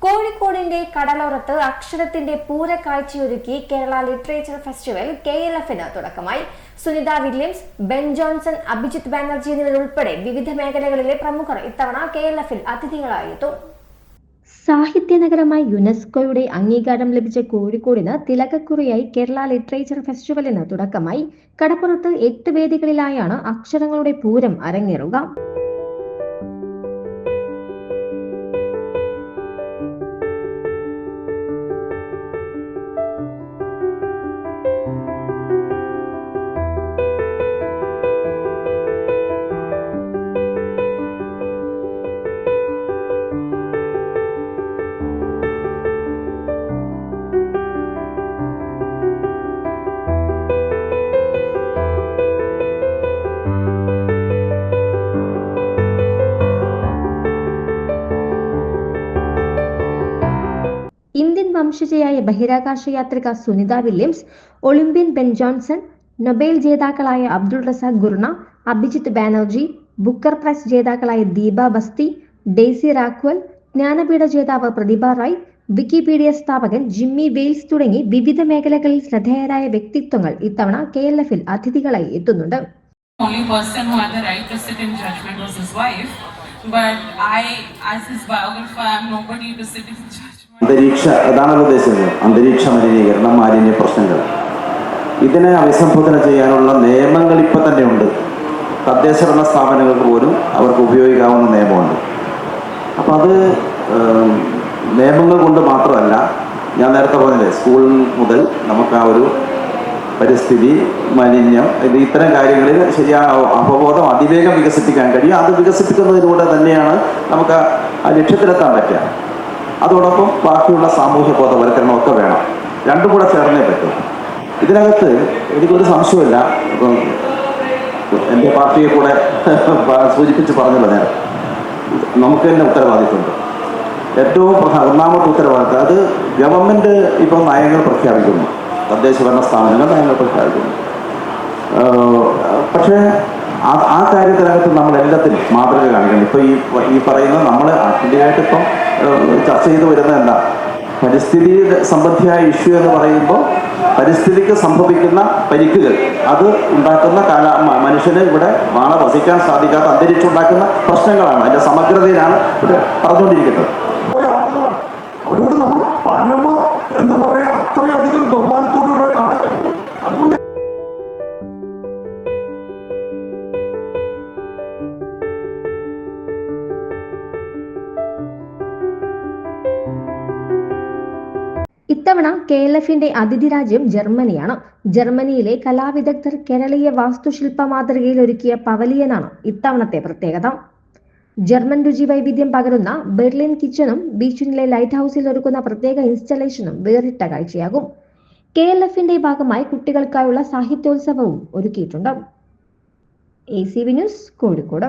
കോഴിക്കോടിന്റെ കടലോരത്ത് അക്ഷരത്തിന്റെ പൂരക്കാഴ്ചയൊരുക്കി കേരള ലിറ്ററേച്ചർ ഫെസ്റ്റിവൽ KLFന് തുടക്കമായി. Sunita Williams, Ben Johnson, Abhijit Banerjee എന്നിവരുൾപ്പെടെ വിവിധ മേഖലകളിലെ പ്രമുഖർ ഇത്തവണ KLFൽ അതിഥികളായി എത്തും. സാഹിത്യ നഗരമായി യുനെസ്കോയുടെ അംഗീകാരം ലഭിച്ച കോഴിക്കോടിന് തിലകക്കുറിയായി കേരള ലിറ്ററേച്ചർ ഫെസ്റ്റിവലിന് തുടക്കമായി. കടപ്പുറത്ത് 8 വേദികളിലായാണ് അക്ഷരങ്ങളുടെ പൂരം അരങ്ങേറുക. ഇന്ത്യൻ വംശജയായ ബഹിരാകാശ യാത്രിക Sunita Williams, Olympian Ben Johnson, Nobel ജേതാക്കളായ Abdul Razak Gurnah, Abhijit Banerjee, Booker Prize ജേതാക്കളായ ദീപ ബസ്തി, ഡെയ്സി റാക്വൽ, ജ്ഞാനപീഠ ജേതാവ് പ്രതിഭ റായ്, വിക്കിപീഡിയ സ്ഥാപകൻ ജിമ്മി വെയിൽസ് തുടങ്ങി വിവിധ മേഖലകളിൽ ശ്രദ്ധേയരായ വ്യക്തിത്വങ്ങൾ ഇത്തവണ KLFൽ അതിഥികളായി എത്തുന്നുണ്ട്. അതാണ് ഉദ്ദേശിച്ചത്. അന്തരീക്ഷ മലിനീകരണം, മാലിന്യ പ്രശ്നങ്ങൾ, ഇതിനെ അഭിസംബോധന ചെയ്യാനുള്ള നിയമങ്ങൾ ഇപ്പം തന്നെ ഉണ്ട്. തദ്ദേശ ഭരണ സ്ഥാപനങ്ങൾക്ക് പോലും അവർക്ക് ഉപയോഗിക്കാവുന്ന നിയമമുണ്ട്. അപ്പോൾ അത് നിയമങ്ങൾ കൊണ്ട് മാത്രമല്ല, ഞാൻ നേരത്തെ പറഞ്ഞില്ലേ, സ്കൂൾ മുതൽ നമുക്ക് ആ ഒരു പരിസ്ഥിതി മാലിന്യം ഇത്തരം കാര്യങ്ങളിൽ ശരിയായ അവബോധം അതിവേഗം വികസിപ്പിക്കാൻ കഴിയും. അത് വികസിപ്പിക്കുന്നതിലൂടെ തന്നെയാണ് നമുക്ക് ആ ലക്ഷ്യത്തിലെത്താൻ പറ്റുക. അതോടൊപ്പം ബാക്കിയുള്ള സാമൂഹ്യ ബോധവൽക്കരണം ഒക്കെ വേണം. രണ്ടും കൂടെ ചേർന്നേ പറ്റും. ഇതിനകത്ത് എനിക്കൊരു സംശയമില്ല, ഇപ്പം എൻ്റെ പാർട്ടിയെ കൂടെ സൂചിപ്പിച്ച് പറഞ്ഞല്ലോ നേരം, നമുക്ക് തന്നെ ഉത്തരവാദിത്വമുണ്ട്. ഏറ്റവും ഒന്നാമത്തെ ഉത്തരവാദിത്വം അത് ഗവൺമെൻറ് ഇപ്പം നയങ്ങൾ പ്രഖ്യാപിക്കുന്നു, തദ്ദേശ ഭരണ സ്ഥാപനങ്ങൾ നയങ്ങൾ പ്രഖ്യാപിക്കുന്നു. പക്ഷേ ആ കാര്യത്തിനകത്ത് നമ്മൾ എല്ലാത്തിനും മാതൃക കാണിക്കണം. ഇപ്പോൾ ഈ പറയുന്ന നമ്മൾ ആക്ച്വലിയായിട്ട് ഇപ്പം ചർച്ച ചെയ്ത് വരുന്നത് എന്താ, പരിസ്ഥിതി സംബന്ധിയായ ഇഷ്യൂ എന്ന് പറയുമ്പോൾ പരിസ്ഥിതിക്ക് സംഭവിക്കുന്ന പരിക്കുകൾ, അത് ഉണ്ടാക്കുന്ന മനുഷ്യന് ഇവിടെ നാളെ വസിക്കാൻ സാധിക്കാത്ത അന്തരീക്ഷം ഉണ്ടാക്കുന്ന പ്രശ്നങ്ങളാണ്. അതിൻ്റെ സമഗ്രതയിലാണ് ഇവിടെ പറഞ്ഞുകൊണ്ടിരിക്കുന്നത്. ഇത്തവണ KLFന്റെ അതിഥി രാജ്യം ജർമ്മനിയാണ്. ജർമ്മനിയിലെ കലാവിദഗ്ധർ കേരളീയ വാസ്തുശില്പ മാതൃകയിൽ ഒരുക്കിയ പവലിയനാണ് ഇത്തവണത്തെ പ്രത്യേകത. ജർമ്മൻ രുചി വൈവിധ്യം പകരുന്ന ബെർലിൻ കിച്ചണും ബീച്ചിലെ ലൈറ്റ് ഹൗസിൽ ഒരുക്കുന്ന പ്രത്യേക ഇൻസ്റ്റലേഷനും വേറിട്ട കാഴ്ചയാകും. KLFന്റെ ഭാഗമായി കുട്ടികൾക്കായുള്ള സാഹിത്യോത്സവവും ഒരുക്കിയിട്ടുണ്ട്. ACV news, Kozhikode.